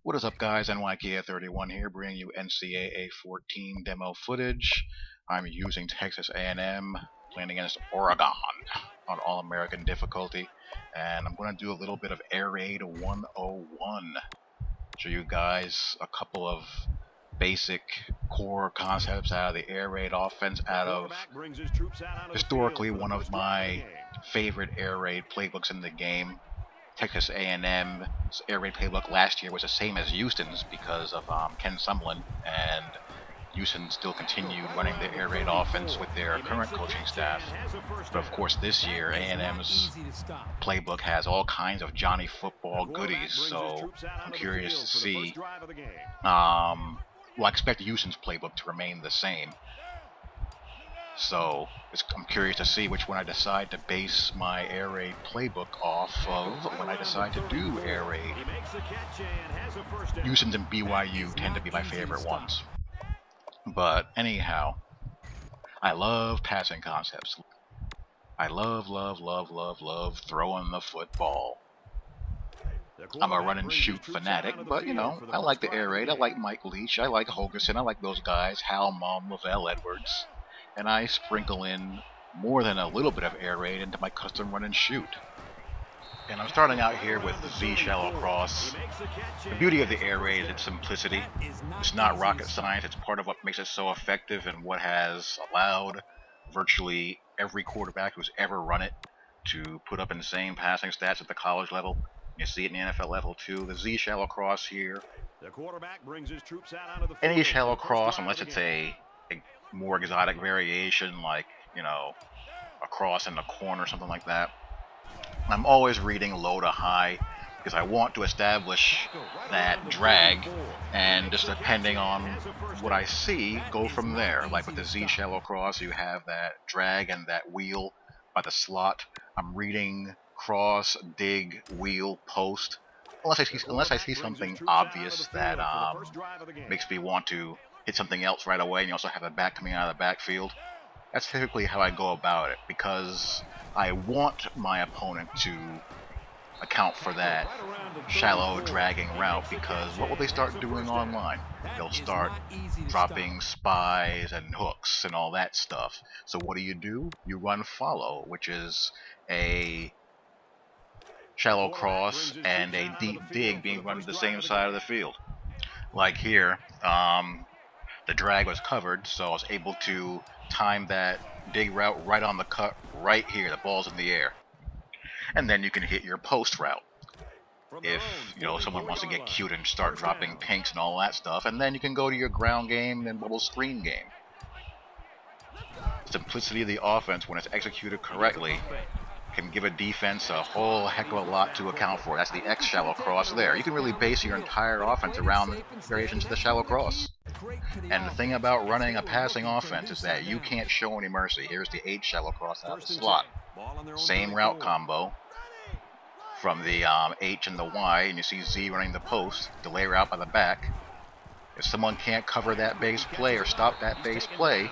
What is up, guys? Ncaa31 here, bringing you Ncaa 14 demo footage. I'm using Texas A&M, playing against Oregon on All-American difficulty, and I'm going to do a little bit of Airraid 101. Show you guys a couple of basic core concepts out of the Air Raid offense, out of historically one of my favorite Air Raid playbooks in the game. Texas A&M's Air Raid playbook last year was the same as Houston's because of Ken Sumlin, and Houston still continued running the Air Raid offense with their current coaching staff. But of course this year A&M's playbook has all kinds of Johnny football goodies, so I'm curious to see. Well, I expect Houston's playbook to remain the same. So I'm curious to see which one I decide to base my Air Raid playbook off of when I decide to do Air Raid. Houston's and BYU tend to be my favorite ones. But anyhow, I love passing concepts. I love throwing the football. I'm a run and shoot fanatic, but you know, I like the Air Raid. I like Mike Leach. I like Holgerson. I like those guys, Hal Mom, Lavelle Edwards. And I sprinkle in more than a little bit of Air Raid into my custom run and shoot. And I'm starting out here with the Z shallow cross. The beauty of the Air Raid is its simplicity. It's not rocket science. It's part of what makes it so effective and what has allowed virtually every quarterback who's ever run it to put up insane passing stats at the college level. You see it in the NFL level too. The Z shallow cross here. Any shallow cross, unless it's a more exotic variation, like, you know, a cross in the corner or something like that, I'm always reading low to high because I want to establish that drag, and just depending on what I see, go from there. Like with the Z shallow cross, you have that drag and that wheel by the slot. I'm reading cross, dig, wheel, post, unless I see something obvious that makes me want to hit something else right away, and you also have the back coming out of the backfield. That's typically how I go about it, because I want my opponent to account for that shallow dragging route, because what will they start doing online? They'll start dropping spies and hooks and all that stuff. So what do? You run follow, which is a shallow cross and a deep dig being run to the same side of the field. Like here, the drag was covered, so I was able to time that dig route right on the cut right here. The ball's in the air. And then you can hit your post route if, you know, someone wants to get cute and start dropping pinks and all that stuff. And then you can go to your ground game and bubble screen game. The simplicity of the offense, when it's executed correctly, can give a defense a whole heck of a lot to account for. That's the X shallow cross there. You can really base your entire offense around variations of the shallow cross. And the thing about running a passing offense is that you can't show any mercy. Here's the H shallow cross out of the slot. Same route combo from the H and the Y, and you see Z running the post, delay route by the back. If someone can't cover that base play or stop that base play,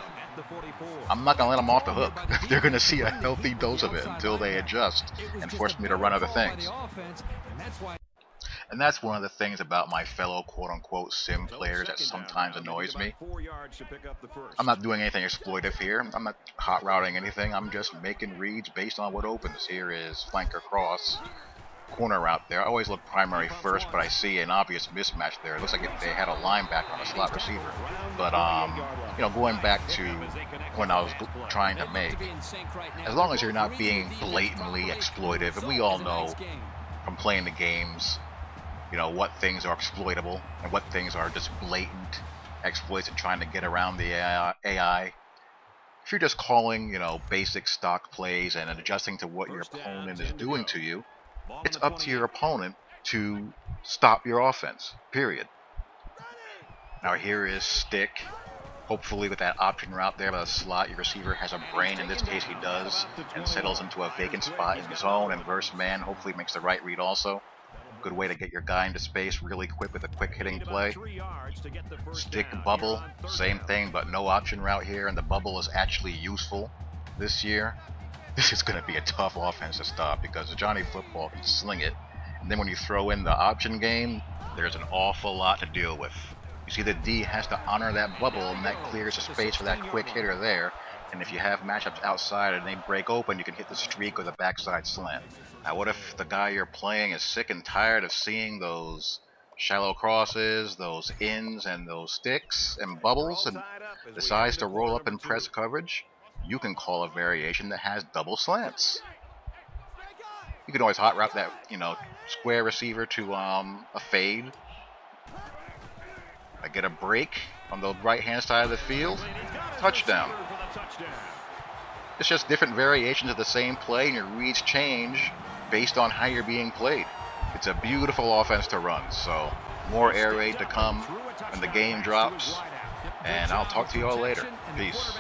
I'm not going to let them off the hook. They're going to see a healthy dose of it until they adjust and force me to run other things. And that's one of the things about my fellow quote-unquote sim players that sometimes annoys me. I'm not doing anything exploitive here. I'm not hot routing anything. I'm just making reads based on what opens. Here is flanker cross, corner route there. I always look primary first, but I see an obvious mismatch there. It looks like they had a linebacker on a slot receiver. But you know, going back to when I was trying to make, as long as you're not being blatantly exploitive, and we all know from playing the games, you know, what things are exploitable and what things are just blatant exploits and trying to get around the AI. If you're just calling, you know, basic stock plays and adjusting to what your opponent is doing to you, it's up to your opponent to stop your offense, period. Now here is stick. Hopefully with that option route there by the slot, your receiver has a brain. In this case he does, and settles into a vacant spot in the zone, and verse man hopefully makes the right read also. Good way to get your guy into space really quick with a quick hitting play. Stick bubble, same thing, but no option route here, and the bubble is actually useful this year. This is going to be a tough offense to stop because Johnny Football can sling it, And then when you throw in the option game, there's an awful lot to deal with. You see, the D has to honor that bubble, and that clears the space for that quick hitter there. And if you have matchups outside and they break open, you can hit the streak or the backside slant. Now, what if the guy you're playing is sick and tired of seeing those shallow crosses, those ins, and those sticks and bubbles, and decides to roll up and press coverage? You can call a variation that has double slants. You can always hot route that, square receiver to a fade. I get a break on the right-hand side of the field. Touchdown. It's just different variations of the same play, and your reads change based on how you're being played. It's a beautiful offense to run, so more air raid to come when the game drops, and I'll talk to you all later. Peace.